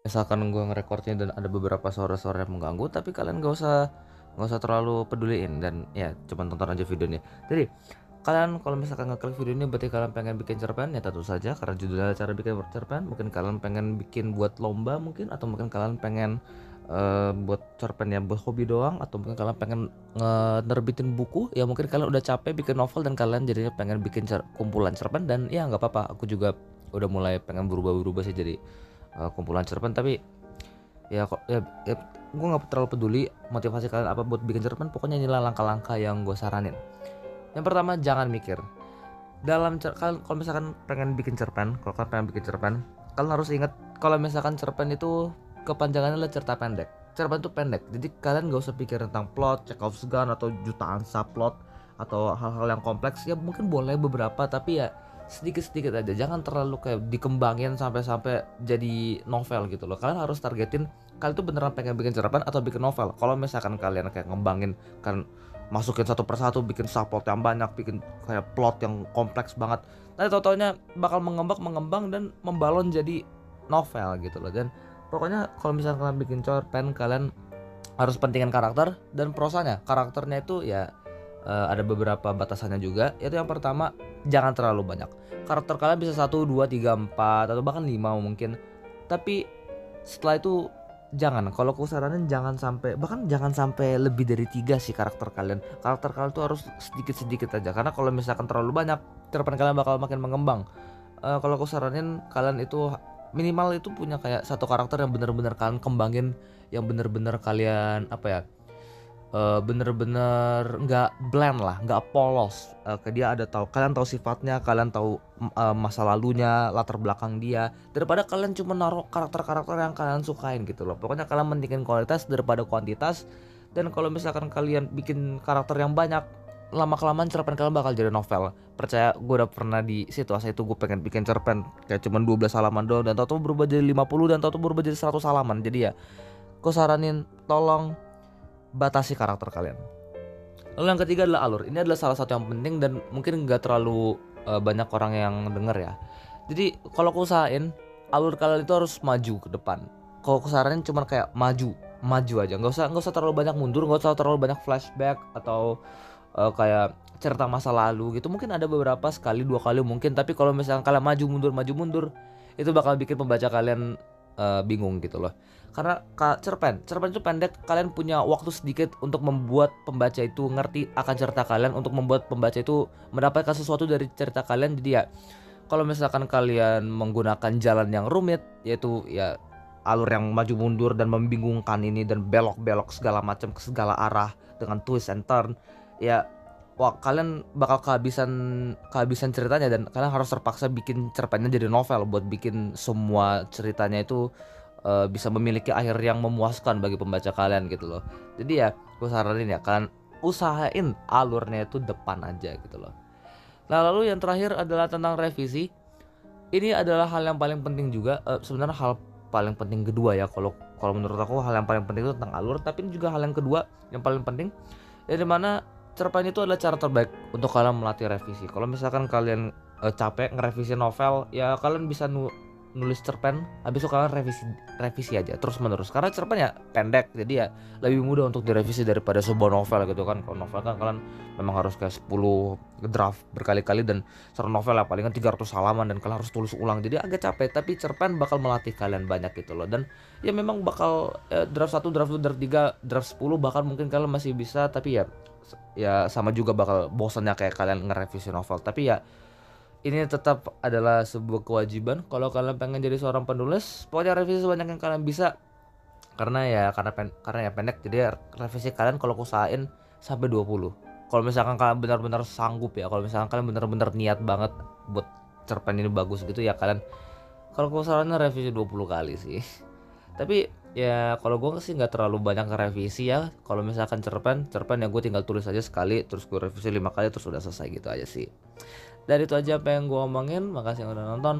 misalkan gue ngerekordnya dan ada beberapa suara-suara yang mengganggu, tapi kalian nggak usah terlalu peduliin dan ya cuman tonton aja videonya. Jadi kalian kalau misalkan ngeklik video ini berarti kalian pengen bikin cerpen, ya tentu saja karena judulnya cara bikin cerpen. Mungkin kalian pengen bikin buat lomba mungkin, atau mungkin kalian pengen buat cerpen ya buat hobi doang, atau mungkin kalian pengen nerbitin buku, ya mungkin kalian udah capek bikin novel dan kalian jadinya pengen bikin kumpulan cerpen. Dan ya nggak apa-apa, aku juga udah mulai pengen berubah-berubah sih jadi kumpulan cerpen. Tapi ya kok ya gue nggak terlalu peduli motivasi kalian apa buat bikin cerpen, pokoknya inilah langkah-langkah yang gue saranin. Yang pertama, jangan mikir. Kalian kalau misalkan pengen bikin cerpen, kalian harus ingat kalau misalkan cerpen itu kepanjangannya adalah cerita pendek. Cerpen itu pendek, jadi kalian gak usah pikir tentang plot, Chekhov's gun, atau jutaan subplot, atau hal-hal yang kompleks. Ya mungkin boleh beberapa, tapi ya sedikit-sedikit aja. Jangan terlalu kayak dikembangin sampai jadi novel gitu loh. Kalian harus targetin kalian tuh beneran pengen bikin cerpen atau bikin novel. Kalau misalkan kalian kayak ngembangin, kan masukin satu persatu, bikin subplot yang banyak, bikin kayak plot yang kompleks banget, nanti tau-taunya bakal mengembang dan membalon jadi novel gitu loh. Dan pokoknya kalau misalnya kalian bikin cerpen, kalian harus pentingin karakter dan prosanya. Karakternya itu ya ada beberapa batasannya juga. Itu yang pertama, jangan terlalu banyak. Karakter kalian bisa 1, 2, 3, 4 atau bahkan 5 mungkin. Tapi setelah itu jangan, kalau aku saranin jangan sampai lebih dari 3 sih karakter kalian. Karakter kalian tuh harus sedikit-sedikit aja, karena kalau misalkan terlalu banyak, cerpen kalian bakal makin mengembang. Kalau aku saranin kalian itu minimal itu punya kayak satu karakter yang benar-benar kalian kembangin, yang benar-benar kalian bener-bener nggak bland lah, nggak polos. Ke dia ada kalian tahu sifatnya, kalian tahu masa lalunya, latar belakang dia, daripada kalian cuma naruh karakter-karakter yang kalian sukain gitu loh. Pokoknya kalian mendingin kualitas daripada kuantitas. Dan kalau misalkan kalian bikin karakter yang banyak, lama kelamaan cerpen kalian bakal jadi novel. Percaya, gue udah pernah di situasi itu. Gue pengen bikin cerpen kayak cuma 12 halaman doang, dan tau-tau berubah jadi 50, dan tau-tau berubah jadi 100 halaman. Jadi ya gue saranin tolong batasi karakter kalian. Lalu yang ketiga adalah alur. Ini adalah salah satu yang penting dan mungkin nggak terlalu banyak orang yang denger ya. Jadi kalau aku usahain alur kalian itu harus maju ke depan. Kalau aku saranin cuma kayak maju aja. Nggak usah terlalu banyak mundur, nggak usah terlalu banyak flashback atau kayak cerita masa lalu gitu. Mungkin ada beberapa, sekali 2 kali mungkin. Tapi kalau misalnya kalian maju mundur, itu bakal bikin pembaca kalian bingung gitu loh. Karena cerpen itu pendek, kalian punya waktu sedikit untuk membuat pembaca itu ngerti akan cerita kalian, untuk membuat pembaca itu mendapatkan sesuatu dari cerita kalian. Jadi ya kalau misalkan kalian menggunakan jalan yang rumit, yaitu ya alur yang maju mundur dan membingungkan ini, dan belok-belok segala macam ke segala arah dengan twist and turn, ya wah, kalian bakal kehabisan ceritanya, dan kalian harus terpaksa bikin cerpennya jadi novel buat bikin semua ceritanya itu bisa memiliki akhir yang memuaskan bagi pembaca kalian gitu loh. Jadi ya gue saranin ya kalian usahain alurnya itu depan aja gitu loh. Nah, lalu yang terakhir adalah tentang revisi. Ini adalah hal yang paling penting juga. Sebenarnya hal paling penting kedua ya, kalau menurut aku hal yang paling penting itu tentang alur, tapi ini juga hal yang kedua yang paling penting, ya dimana cerpen itu adalah cara terbaik untuk kalian melatih revisi. Kalau misalkan kalian capek ngerevisi novel, ya kalian bisa nulis cerpen, habis itu kalian revisi aja terus menerus, karena cerpen ya pendek, jadi ya lebih mudah untuk direvisi daripada sebuah novel gitu kan. Kalau novel kan kalian memang harus kayak 10 draft berkali-kali, dan secara novel ya palingan 300 halaman dan kalian harus tulis ulang, jadi agak capek. Tapi cerpen bakal melatih kalian banyak gitu loh. Dan ya memang bakal draft 1, draft 2, draft 3, draft 10 bahkan mungkin kalian masih bisa, tapi ya sama juga bakal bosannya kayak kalian ngerevisi novel. Tapi ya ini tetap adalah sebuah kewajiban kalau kalian pengen jadi seorang penulis. Pokoknya revisi sebanyak yang kalian bisa, karena ya pendek, jadi ya revisi kalian kalau usahain sampai 20. Kalau misalkan kalian benar-benar sanggup ya, kalau misalkan kalian benar-benar niat banget buat cerpen ini bagus gitu ya, kalian kalau aku saranin revisi 20 kali sih. Tapi ya kalau gue sih nggak terlalu banyak revisi ya. Kalau misalkan cerpen ya gue tinggal tulis aja sekali, terus gue revisi 5 kali, terus udah selesai gitu aja sih. Dan itu aja apa yang gue omongin. Makasih yang udah nonton.